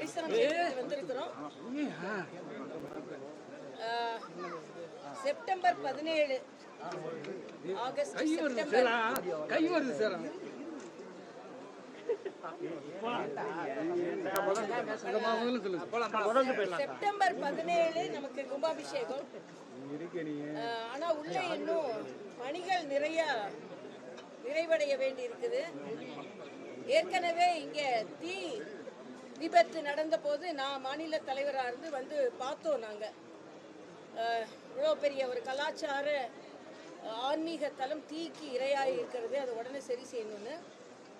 தரிசனம் செய்து வந்திருக்கிறோம். செப்டம்பர் 17 ஆகஸ்ட் செப்டம்பர் செப்டம்பர் 17 நமக்கு கும்பாபிஷேகம். ஆனா உள்ள இன்னும் பணிகள் நிறைவடைய வேண்டி இருக்குது. ஏற்கனவே இங்க தீ விபத்து நடந்த போது நான் மாநில தலைவராக இருந்து வந்து பார்த்தோம். நாங்க இவ்வளோ பெரிய ஒரு கலாச்சார ஆன்மீக தலம் தீக்கு இரையாகி இருக்கிறது, அதை உடனே சரி செய்யணும்னு.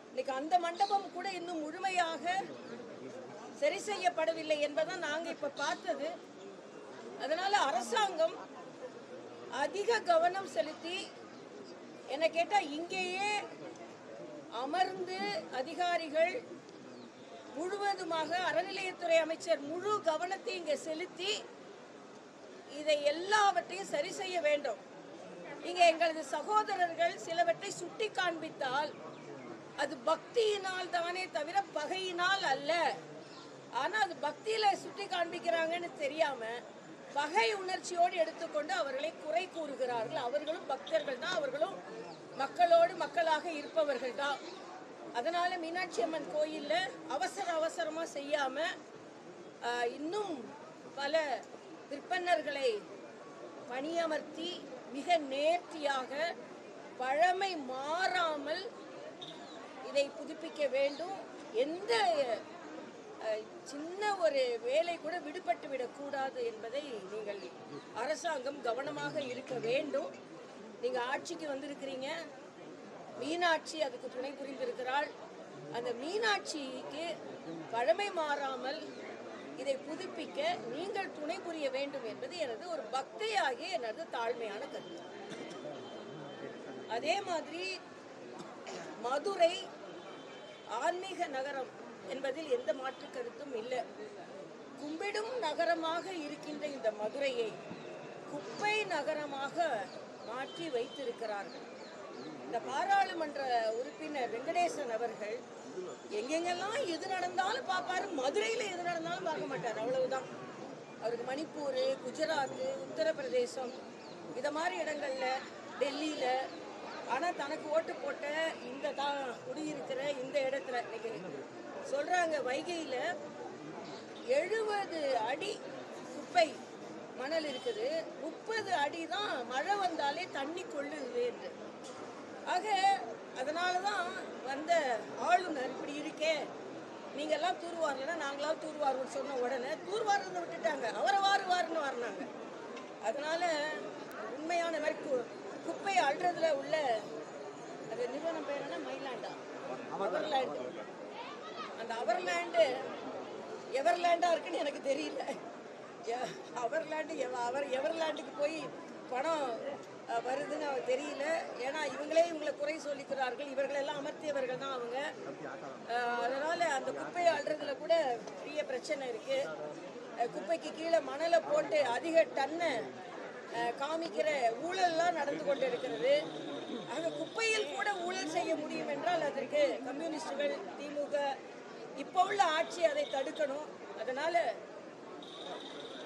இன்னைக்கு அந்த மண்டபம் கூட இன்னும் முழுமையாக சரி செய்யப்படவில்லை என்பதான் நாங்க இப்ப பார்த்தது. அதனால அரசாங்கம் அதிக கவனம் செலுத்தி, என்ன கேட்டா இங்கேயே அமர்ந்து அதிகாரிகள் முழுவதுமாக அறநிலையத்துறை அமைச்சர் முழு கவனத்தை இங்க செலுத்தி இதை எல்லாவற்றையும் சரி செய்ய வேண்டும். இங்க எங்களது சகோதரர்கள் சிலவற்றை சுட்டி காண்பித்தால் அது பக்தியினால் தானே தவிர பகையினால் அல்ல. ஆனா அது பக்தியில சுட்டி காண்பிக்கிறாங்கன்னு தெரியாம பகை உணர்ச்சியோடு எடுத்துக்கொண்டு அவர்களை குறை கூறுகிறார்கள். அவர்களும் பக்தர்கள் தான், அவர்களும் மக்களோடு மக்களாக இருப்பவர்கள் தான். அதனால மீனாட்சி அம்மன் கோயில்ல அவசரமா செய்யாம இன்னும் பல விற்பனர்களை பணியமர்த்தி மிக நேர்த்தியாக பழமை மாறாமல் இதை புதுப்பிக்க வேண்டும். எந்த சின்ன ஒரு வேலை கூட விடுபட்டு விடக்கூடாது என்பதை நீங்கள் அரசாங்கம் கவனமாக இருக்க வேண்டும். நீங்க ஆட்சிக்கு வந்திருக்கிறீங்க, மீனாட்சி அதுக்கு துணை புரிந்திருக்கிறாள். அந்த மீனாட்சிக்கு பழமை மாறாமல் இதை புதுப்பிக்க நீங்கள் துணை புரிய வேண்டும் என்பது எனது ஒரு பக்தியாகிய எனது தாழ்மையான கருத்து. அதே மாதிரி மதுரை ஆன்மீக நகரம் என்பதில் எந்த மாற்று கருத்தும் இல்லை. கும்பிடும் நகரமாக இருக்கின்ற இந்த மதுரையை குப்பை நகரமாக மாற்றி வைத்திருக்கிறார்கள். இந்த பாராளுமன்ற உறுப்பினர் வெங்கடேசன் அவர்கள் எங்கெங்கெல்லாம் எது நடந்தாலும் பார்ப்பாரு, மதுரையில் எது நடந்தாலும் பார்க்க மாட்டார். அவ்வளவுதான். அவருக்கு மணிப்பூர், குஜராத், உத்தரப்பிரதேசம் இத மாதிரி இடங்கள்ல, டெல்லியில, ஆனால் தனக்கு ஓட்டு போட்ட இந்த குடியிருக்கிற இந்த இடத்துல இன்னைக்கு சொல்றாங்க வைகையில 70 அடி குப்பை மணல் இருக்குது, 30 அடி தான் மழை வந்தாலே தண்ணி கொள்ளுது என்று. ஆக அதனாலதான் வந்த ஆளுநர் இப்படி இருக்கே, நீங்க எல்லாம் தூர்வாரலன்னா நாங்களாம் தூர்வாருன்னு சொன்ன உடனே தூர்வாரத்தை விட்டுட்டாங்க, அவரை வாருன்னு வாரினாங்க. அதனால உண்மையான மாதிரி குப்பை அள்ளுறதுல உள்ள அது நிறுவனம் பேர் என்ன, மைலாண்டா, அவர்லேண்டு. அந்த அவர்லேண்டு எவர்லேண்டா இருக்குன்னு எனக்கு தெரியல. அவர்லேண்டு எவர்லேண்டுக்கு போய் பணம் வருதுன்னு அவர் தெரியல. ஏன்னா இவங்களை குறை சொல்லிக்கிறார்கள், இவர்களெல்லாம் அமர்த்தியவர்கள் தான் அவங்க. அதனால அந்த குப்பையை அள்ளுறதுல கூட பெரிய பிரச்சனை இருக்கு. குப்பைக்கு கீழே மணலை போட்டு அதிக டன்னை காமிக்கிற ஊழல்லாம் நடந்து கொண்டு இருக்கிறது. ஆக குப்பையில் கூட ஊழல் செய்ய முடியும் என்றால் அதற்கு கம்யூனிஸ்டுகள், திமுக, இப்போ உள்ள ஆட்சி அதை தடுக்கணும்.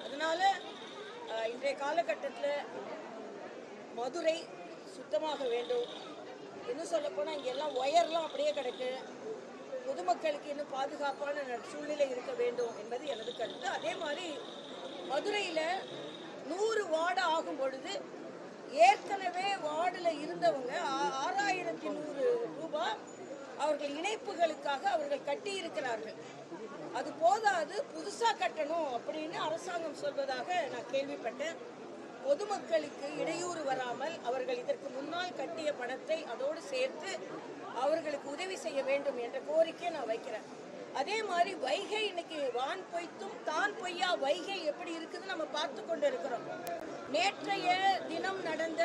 அதனால இன்றைய காலகட்டத்தில் மதுரை சுத்தமாக வேண்டும். இன்னும் சொல்ல போனால் இங்கே எல்லாம் ஒயர்லாம் அப்படியே கிடக்கு. பொதுமக்களுக்கு இன்னும் பாதுகாப்பான சூழ்நிலை இருக்க வேண்டும் என்பது எனது கருத்து. அதே மாதிரி மதுரையில் 100 வார்டு ஆகும் பொழுது ஏற்கனவே வார்டில் இருந்தவங்க 6100 ரூபாய் அவர்கள் இணைப்புகளுக்காக அவர்கள் கட்டி இருக்கிறார்கள். அது போதாது, புதுசா கட்டணும் அப்படின்னு அரசாங்கம் சொல்வதாக நான் கேள்விப்பட்டேன். பொதுமக்களுக்கு இடையூறு வராமல் அவர்கள் இதற்கு முன்னால் கட்டிய பணத்தை அதோடு சேர்த்து அவர்களுக்கு உதவி செய்ய வேண்டும் என்ற கோரிக்கை நான் வைக்கிறேன். அதே மாதிரி வைகை இன்னைக்கு வான் பொய்த்தும் தான் பொய்யா வைகை எப்படி இருக்குதுன்னு நம்ம பார்த்து கொண்டு இருக்கிறோம். நேற்றைய தினம் நடந்த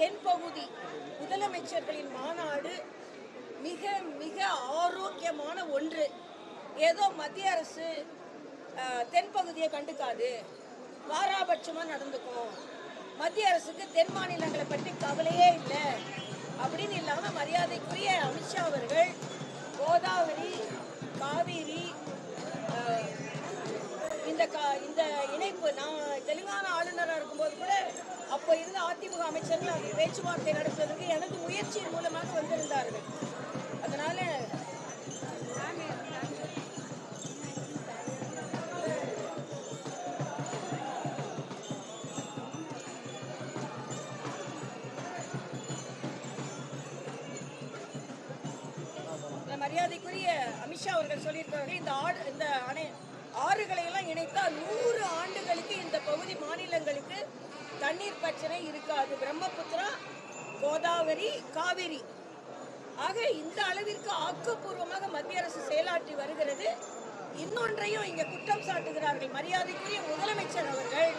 தென்பகுதி முதலமைச்சர்களின் மாநாடு மிக மிக ஆரோக்கியமான ஒன்று. ஏதோ மத்திய அரசு தென்பகுதியை கண்டுக்காது, பாராபட்சமாக நடந்துக்கும், மத்திய அரசுக்கு தென் மாநிலங்களை பற்றி கவலையே இல்லை அப்படின்னு இல்லாமல் மரியாதைக்குரிய அமித்ஷா அவர்கள் கோதாவரி, காவிரி, இந்த இணைப்பு நான் தெலுங்கானா ஆளுநராக இருக்கும்போது கூட அப்போ இருந்த அதிமுக அமைச்சர்கள் அதை பேச்சுவார்த்தை நடத்துவதற்கு எனது முயற்சியின் மூலமாக வந்திருந்தார்கள். அதனால மரியாதைக்குரிய அமித்ஷா அவர்கள் சொல்லியிருக்கிறார்கள், இந்த ஆறுகளை எல்லாம் இணைத்தால் 100 ஆண்டுகளுக்கு இந்த பகுதி மாநிலங்களுக்கு தண்ணீர் பிரச்சனை இருக்காது. பிரம்மபுத்திரா, கோதாவரி, காவிரி ஆக இந்த அளவிற்கு ஆக்கப்பூர்வமாக மத்திய அரசு செயலாற்றி வருகிறது. இன்னொன்றையும் இங்க குற்றம் சாட்டுகிறார்கள் மரியாதைக்குரிய முதலமைச்சர் அவர்கள்.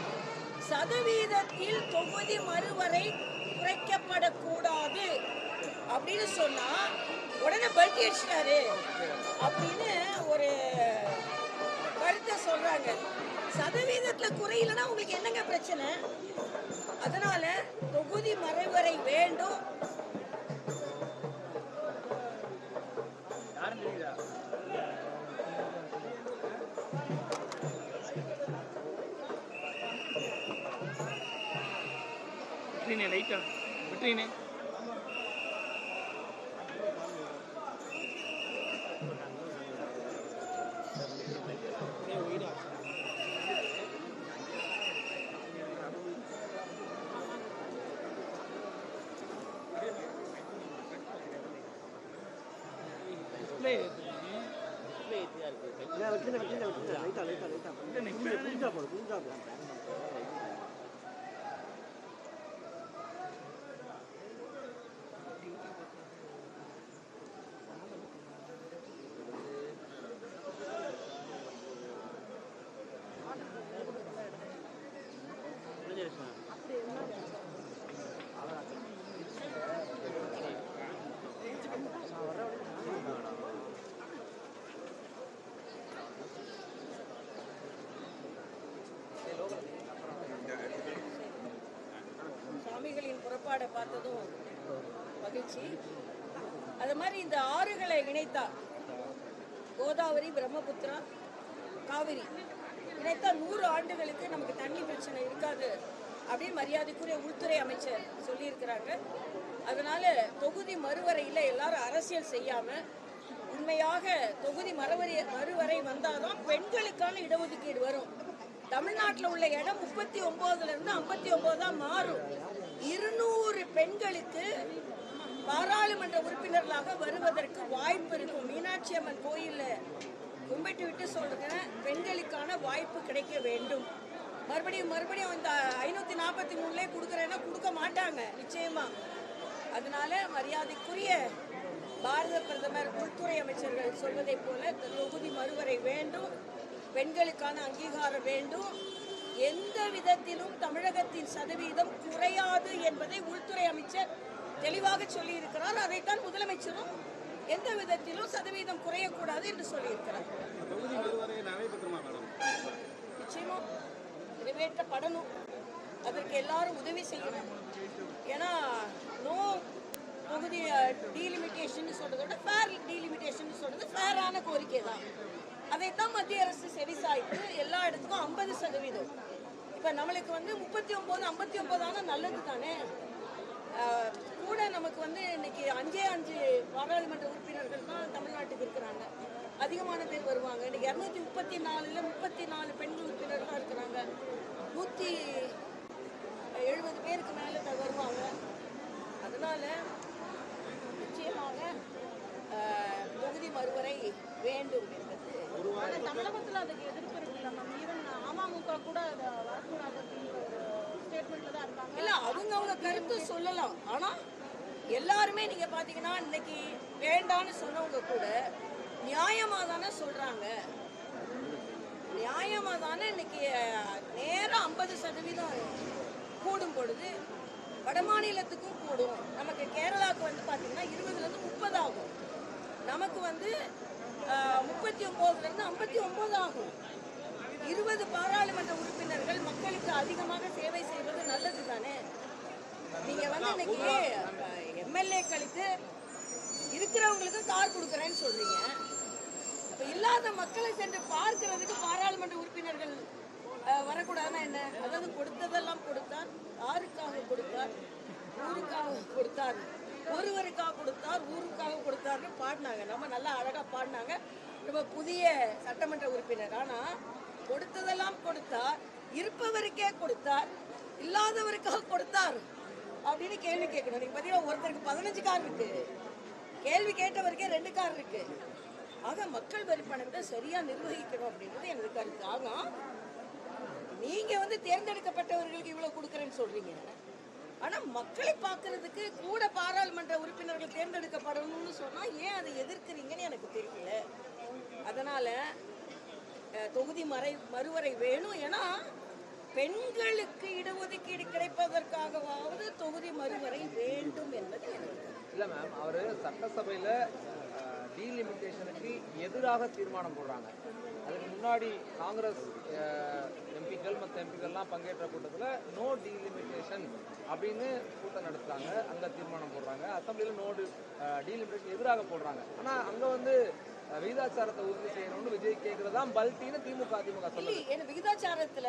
சதவீதத்தில் தொகுதி மறுவரை குறைக்கப்படக்கூடாது அப்படின்னு சொன்னா உடனே பல்டி அடிச்சிட்டாரு அப்படின்னு ஒரு கருத்தை சொல்றாங்க. சதவீதத்துல குறையிலன்னா உங்களுக்கு என்னங்க பிரச்சனை? அதனால தொகுதி மறுவரை வேண்டும். சாமிகளின் புறப்பாடை பார்த்ததும் மகிழ்ச்சி. அது மாதிரி இந்த ஆறுகளை இணைத்தா கோதாவரி, பிரம்மபுத்திரா, காவிரி இணைத்தா 100 ஆண்டுகளுக்கு நமக்கு தண்ணி பிரச்சனை இருக்காது அப்படின்னு மரியாதைக்குரிய உள்துறை அமைச்சர் சொல்லியிருக்கிறாங்க. அதனால தொகுதி மறுவரையில் எல்லாரும் அரசியல் செய்யாம உண்மையாக தொகுதி மறுவரை வந்தாதான் பெண்களுக்கான இடஒதுக்கீடு வரும். தமிழ்நாட்டில் உள்ள இடம் 39 இருந்து 59 தான் மாறும். 200 பெண்களுக்கு பாராளுமன்ற உறுப்பினர்களாக வருவதற்கு வாய்ப்பு இருக்கும். மீனாட்சி அம்மன் கோயில்ல கும்பிட்டு விட்டு சொல்றேன், பெண்களுக்கான வாய்ப்பு கிடைக்க வேண்டும். மறுபடியும் இந்த 543 கொடுக்குறேன்னா கொடுக்க மாட்டாங்க நிச்சயமா. அதனால மரியாதைக்குரிய பாரத பிரதமர், உள்துறை அமைச்சர்கள் சொல்வதை போல தொகுதி மறுவரை வேண்டும், பெண்களுக்கான அங்கீகாரம் வேண்டும். எந்த விதத்திலும் தமிழகத்தின் சதவீதம் குறையாது என்பதை உள்துறை அமைச்சர் தெளிவாக சொல்லியிருக்கிறார். அதைத்தான் முதலமைச்சரும் எந்த விதத்திலும் சதவீதம் குறையக்கூடாது என்று சொல்லியிருக்கிறார். நிச்சயமா நிறைவேற்றப்படணும். அதற்கு எல்லாரும் உதவி செய்யணும். ஏன்னா நோ தொகுதி டீலிமிட்டேஷன் சொல்றதோட ஃபேர் டீலிமிட்டேஷன் சொல்றது ஃபேரான கோரிக்கை தான். அதைத்தான் மத்திய அரசு செவிசாய்த்து எல்லா இடத்துக்கும் 50%. இப்போ நம்மளுக்கு 39, 59 ஆனால் நல்லது தானே. கூட நமக்கு இன்னைக்கு 5 பாராளுமன்ற உறுப்பினர்கள் தான் தமிழ்நாட்டுக்கு இருக்கிறாங்க. அதிகமான பேர் வருவாங்க. இன்னைக்கு 234ல் 34 பெண்கள் உறுப்பினர்கள் தான் இருக்கிறாங்க. 170 பேருக்கு மேலே வருவாங்க. அதனால நிச்சயமாக தொகுதி மறுவரை வேண்டும் என்பது. தமிழகத்தில் அதுக்கு எதிர்ப்பு இருக்குல்ல மேம். ஈவன் அமமுக கூட வரக்கூடாது ஸ்டேட்மெண்ட்ல தான் இருக்காங்க. இல்ல அவங்க கருத்து சொல்லலாம். ஆனா எல்லாருமே நீங்க பாத்தீங்கன்னா இன்னைக்கு வேண்டான்னு சொன்னவங்க கூட நியாயமா தானே சொல்றாங்க. நியாயமா தானே இன்னைக்கு நேரம் 50% கூடும் பொழுது வட மாநிலத்துக்கும் கூடும். நமக்கு கேரளாவுக்கு பாத்தீங்கன்னா 20லேருந்து 30 ஆகும். நமக்கு 39லேருந்து 59 ஆகும். 20 பாராளுமன்ற உறுப்பினர்கள் மக்களுக்கு அதிகமாக சேவை செய்வது நல்லது தானே. நீங்க இன்னைக்கு எம்எல்ஏக்களுக்கு இருக்கிறவங்களுக்கு கார் கொடுக்குறேன்னு சொல்றீங்க. அப்ப இல்ல இல்லாத மக்களை சென்று பார்க்கிறதுக்கு பாராளுமன்ற உறுப்பினர்கள் வரக்கூடாதுன்னா என்ன? அதாவது கொடுத்ததெல்லாம் கொடுத்தார், யாருக்காக கொடுத்தார்? ஊருக்காக கொடுத்தார், ஒருவருக்காக கொடுத்தார், ஊருக்காக கொடுத்தார்னு பாடினாங்க. நம்ம நல்லா அழகா பாடினாங்க நம்ம புதிய சட்டமன்ற உறுப்பினர். ஆனா கொடுத்ததெல்லாம் கொடுத்தார், இருப்பவருக்கே கொடுத்தார், இல்லாதவருக்காக கொடுத்தார் அப்படின்னு கேள்வி கேட்கணும். நீங்க பார்த்தீங்கன்னா ஒருத்தருக்கு 15 கார் இருக்கு, கேள்வி கேட்டவருக்கே 2 கார் இருக்கு. ஆக மக்கள் வரி பணத்தை சரியா நிர்வகிக்கணும் அப்படின்றது எனது கருத்து. ஆனா நீங்க தேர்ந்தெடுக்கப்பட்டவர்களுக்கு இவ்வளவு கொடுக்குறேன்னு சொல்றீங்க. ஆனா மக்களை பார்க்கறதுக்கு கூட பாராளுமன்ற உறுப்பினர்கள் தேர்ந்தெடுக்கப்படணும்னு சொன்னா ஏன் அதை எதிர்க்கிறீங்கன்னு எனக்கு தெரியல. அதனால தொகுதி மறுவரை வேணும். ஏன்னா பெண்களுக்கு இடஒதுக்கீடு கிடைப்பதற்காகவாவது தொகுதி மறுவரை வேண்டும் என்பது எனக்கு இல்லை மேம். அவர் சட்டசபையில் டீலிமிட்டேஷனுக்கு எதிராக தீர்மானம் போடுறாங்க. அதுக்கு முன்னாடி காங்கிரஸ் எம்பிக்கள் மற்ற எம்பிக்கள்லாம் பங்கேற்ற கூட்டத்தில் நோ டீலிமிட்டேஷன் அப்படின்னு கூட்டம் நடத்துகிறாங்க. அங்கே தீர்மானம் போடுறாங்க. அசம்பிளியில் நோ டீலிமிட்டேஷன் எதிராக போடுறாங்க. ஆனால் அங்கே விகிதாச்சாரத்தை உறுதி செய்யணும்னு விஜய் கேட்கறதான் பல்ட்டின்னு அதிமுக சொல்லுது. விகிதாச்சாரத்துல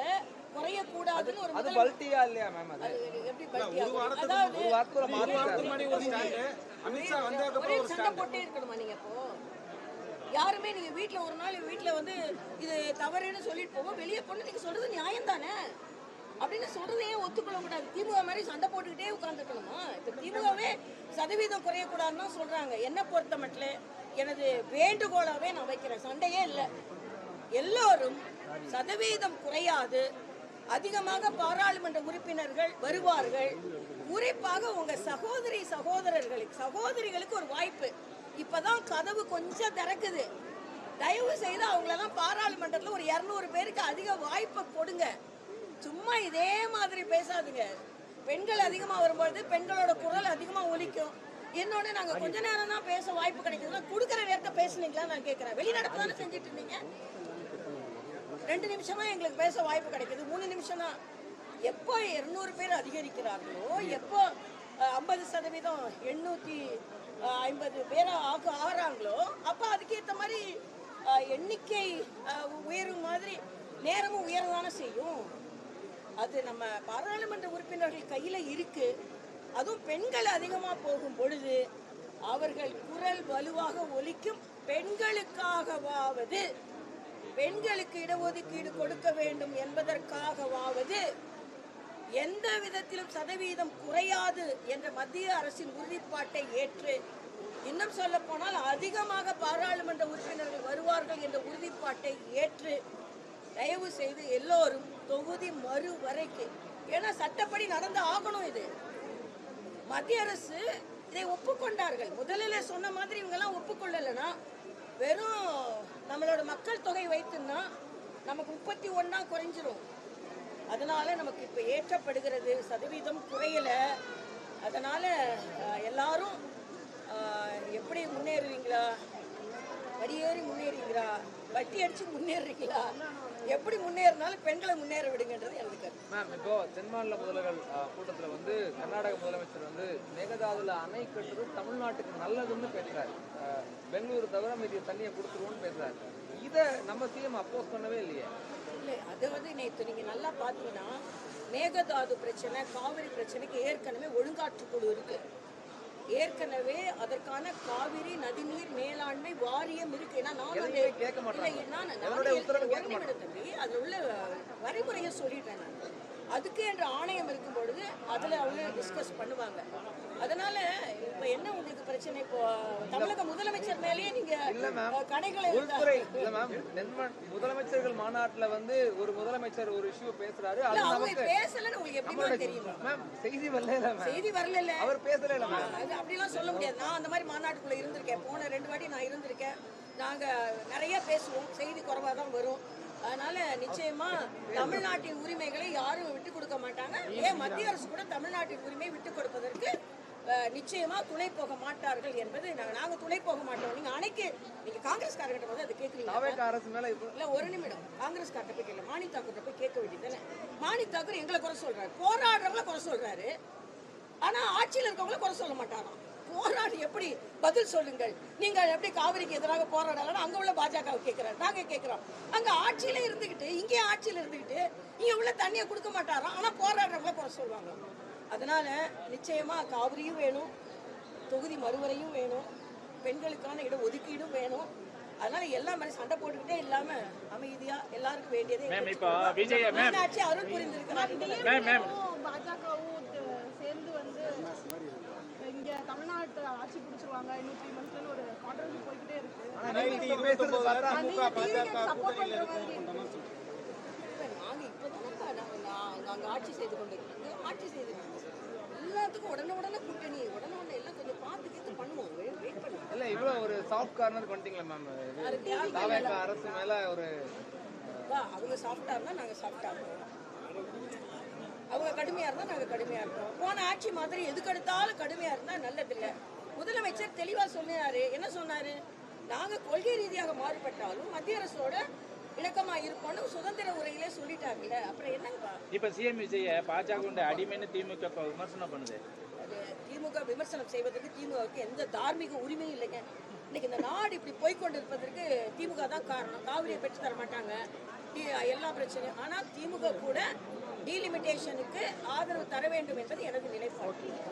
குறைய கூடாதுன்னு ஒரு அது பல்ட்டியா இல்லையா மேம்? அது எப்படி பல்ட்டியா? ஒரு வாரத்துல ஒரே சண்டை போட்டே இருக்கணுமா நீங்க? அப்போ யாருமே நீங்க வீட்டுல ஒரு நாள் வீட்டுல இது தவறுன்னு சொல்லிட்டு போவோம், வெளியே பொண்ணு நீங்க சொல்றது நியாயம் தானே அப்படின்னு சொல்றதையே ஒத்துக்கொள்ள கூடாது. திமுக மாதிரி சண்டை போட்டுக்கிட்டே உட்கார்ந்துக்கணுமா? இப்ப திமுகவே சதவீதம் குறையக்கூடாதுன்னு தான் சொல்றாங்க. என்ன பொறுத்த மட்டும் எனது வேண்டுகோளாவே நான் வைக்கிறேன், சண்டையே இல்லை. எல்லோரும் சதவீதம் குறையாது, அதிகமாக பாராளுமன்ற உறுப்பினர்கள் வருவார்கள். குறிப்பாக உங்க சகோதரிகளுக்கு ஒரு வாய்ப்பு. இப்பதான் கதவு கொஞ்சம் திறக்குது. தயவு செய்து அவங்களெல்லாம் பாராளுமன்றத்தில் ஒரு 200 பேருக்கு அதிக வாய்ப்பை கொடுங்க. சும்மா இதே மாதிரி பேசாதுங்க. பெண்கள் அதிகமா வரும்போது பெண்களோட குரல் அதிகமா ஒலிக்கும். என்னோட நாங்க கொஞ்ச நேரம் தான் பேச வாய்ப்பு கிடைக்குதுன்னா கொடுக்குற நேரத்தை பேசுனீங்களா நான் கேட்கிறேன். வெளிநடப்பு தானே செஞ்சுட்டு இருந்தீங்க. 2 நிமிஷமா எங்களுக்கு பேச வாய்ப்பு கிடைக்குது, 3 நிமிஷம் தான். எப்போ 200 பேர் அதிகரிக்கிறார்களோ, எப்போ 50% 850 பேரை ஆகிறாங்களோ, அப்போ அதுக்கேற்ற மாதிரி எண்ணிக்கை உயரும் மாதிரி நேரமும் உயரதானே செய்யும். அது நம்ம பாராளுமன்ற உறுப்பினர்கள் கையில் இருக்கு. அதுவும் பெண்கள் அதிகமாக போகும் பொழுது அவர்கள் குரல் வலுவாக ஒலிக்கும். பெண்களுக்காகவாவது, பெண்களுக்கு இடஒதுக்கீடு கொடுக்க வேண்டும் என்பதற்காகவாவது எந்த விதத்திலும் சதவீதம் குறையாது என்ற மத்திய அரசின் உறுதிப்பாட்டை ஏற்று, இன்னும் சொல்ல போனால் அதிகமாக பாராளுமன்ற உறுப்பினர்கள் வருவார்கள் என்ற உறுதிப்பாட்டை ஏற்று தயவு செய்து எல்லோரும் தொகுதி மறுவரைக்கு, ஏன்னா சட்டப்படி நடந்து ஆகணும். இது மத்திய அரசு இதை ஒப்புக்கொண்டார்கள். முதலில் சொன்ன மாதிரி இவங்கெல்லாம் ஒப்புக்கொள்ளலைன்னா வெறும் நம்மளோட மக்கள் தொகை வைத்துன்னா நமக்கு 31 குறைஞ்சிரும். அதனால நமக்கு இப்போ ஏற்றப்படுகிறது, சதவீதம் குறையல. அதனால எல்லாரும் எப்படி முன்னேறுவீங்களா? படியேறி முன்னேறீங்களா? வட்டி அடிச்சு முன்னேறீங்களா? எப்படி முன்னேறினாலும் பெண்களை முன்னேற விடுங்கன்றது எனக்கு கருத்து. மேம், இப்போ தென்மாநில முதல்வர்கள் கூட்டத்தில் கர்நாடக முதலமைச்சர் மேகதாதுல அணை கட்டுறது தமிழ்நாட்டுக்கு நல்லதுன்னு பேசுறாரு. பெங்களூரு தவிர மீதி தண்ணியை கொடுத்துருவோம்னு பேசுறாரு. இதை நம்ம சிஎம் அப்போஸ் பண்ணவே இல்லையே. இல்லை, அது நேற்று நீங்கள் நல்லா பார்த்தீங்கன்னா மேகதாது பிரச்சனை, காவிரி பிரச்சனைக்கு ஏற்கனவே ஒழுங்காற்றுக்குழு இருக்கு. ஏற்கனவே அதற்கான காவிரி நதிநீர் மேலாண்மை வாரியம் இருக்கு. அதுல உள்ள வரைமுறையை சொல்லிட்டேன் நான். அதுக்கு என்ற ஆணையம் இருக்கும் பொழுது அதுல அவங்க டிஸ்கஸ் பண்ணுவாங்க. அதனால இப்ப என்ன உங்களுக்கு பிரச்சனை? இப்போ தமிழக முதலமைச்சர் மேலேயே நீங்க கடைகளை முதலமைச்சர்கள் மாநாட்டுல ஒரு முதலமைச்சர் ஒரு இஷ்யூ பேசுறாரு. பேசலன்னு உங்களுக்கு எப்படி தெரியும்? செய்தி வரல, அவர் பேசல. அப்படிலாம் சொல்ல முடியாது. நான் அந்த மாதிரி மாநாட்டுக்குள்ள இருந்திருக்கேன். போன 2 வாட்டி நான் இருந்திருக்கேன். நாங்க நிறைய பேசுவோம், செய்தி குறைவா தான் வரும். அதனால நிச்சயமா தமிழ்நாட்டின் உரிமைகளை யாரும் விட்டு கொடுக்க மாட்டாங்க. ஏன் மத்திய அரசு கூட தமிழ்நாட்டின் உரிமை விட்டு கொடுப்பதற்கு நிச்சயமா துணை போக மாட்டார்கள் என்பது நாங்க துணை போக மாட்டோம். நீங்க அன்னைக்கு நீங்க காங்கிரஸ்காரர்கிட்ட போது அதை கேட்குறீங்க. இல்ல, ஒரு நிமிடம். காங்கிரஸ்கார்ட்ட போய் கேட்கல, மாணிக் தாக்கூர் போய் கேட்க வேண்டியதானே. மாணிக் தாக்கூர் எங்களை குறை சொல்றாரு, போராடுறவங்கள குறை சொல்றாரு. ஆனா ஆட்சியில் இருக்கவங்கள குறை சொல்ல மாட்டாராம். போராடி எப்படி பதில் சொல்லுங்கள், நீங்கள் எப்படி காவிரிக்கு எதிராக போராடலாம் அங்க உள்ள பாஜக கேட்கிறாரு. நாங்க கேட்கிறோம், அங்க ஆட்சியில இருந்துகிட்டு இங்கே ஆட்சியில இருந்துகிட்டு இங்க உள்ள தண்ணியை கொடுக்க மாட்டாராம், ஆனா போராடுறவங்கள குறை சொல்லுவாங்க. அதனால நிச்சயமா காவிரியும் வேணும், தொகுதி மறுவரையும் வேணும், பெண்களுக்கான இட ஒதுக்கீடும் வேணும். அதனால எல்லா மாதிரி சண்டை போட்டுக்கிட்டே இல்லாம அமைதியா எல்லாருக்கும் வேண்டியதே மீனாட்சி அருள் புரிந்திருக்கிறார். பாஜகவும் சேர்ந்து வந்து இங்க தமிழ்நாட்டு ஆட்சி பிடிச்சிருவாங்க இன்னும் 3 மந்த்ஸ்ல ஒரு கான்ட்ரவர்சி போய்கிட்டே இருக்கு. சப்போர்ட் பண்ற மாதிரி நாங்க இப்பதான் நாங்க ஆட்சி செய்து கொண்டிருக்கோம், ஆட்சி செய்து எல்லாத்துக்கும் உடனே கூட்டணி உடனே எல்லாம் கொஞ்சம் பார்த்து கேட்டு பண்ணுவோம், வெயிட் பண்ணுவோம். இல்ல இவ்வளவு ஒரு சாஃப்ட் கார்னர் பண்ணிட்டீங்களா மேம்? தாவேக அரசு மேல ஒரு அவங்க சாஃப்டா இருந்தா நாங்க சாஃப்டா இருக்கோம், அவங்க கடுமையா இருந்தா நாங்க கடுமையா இருக்கோம். போன ஆட்சி மாதிரி எதுக்கெடுத்தாலும் கடுமையா இருந்தா நல்லதில்லை. முதலமைச்சர் தெளிவா சொன்னாரு. என்ன சொன்னாரு? நாங்க கொள்கை ரீதியாக மாறுபட்டாலும் மத்திய அரசோட இணக்கமா இருப்போம்னு சுதந்திர உரையிலே சொல்லிட்டாங்கல்ல, அப்புறம் என்னங்கப்பா? இப்ப சிஎம் விஜய பாஜக அடிமைன்னு திமுக விமர்சனம் பண்ணுது. அது திமுக விமர்சனம் செய்வதற்கு திமுகவுக்கு எந்த தார்மீக உரிமையும் இல்லைங்க. இன்னைக்கு இந்த நாடு இப்படி போய்கொண்டிருப்பதற்கு திமுக தான் காரணம். காவிரியை பெற்று தர மாட்டாங்க, எல்லா பிரச்சனையும். ஆனா திமுக கூட டீலிமிட்டேஷனுக்கு ஆதரவு தர வேண்டும் என்பது எனது நிலைப்பாடு.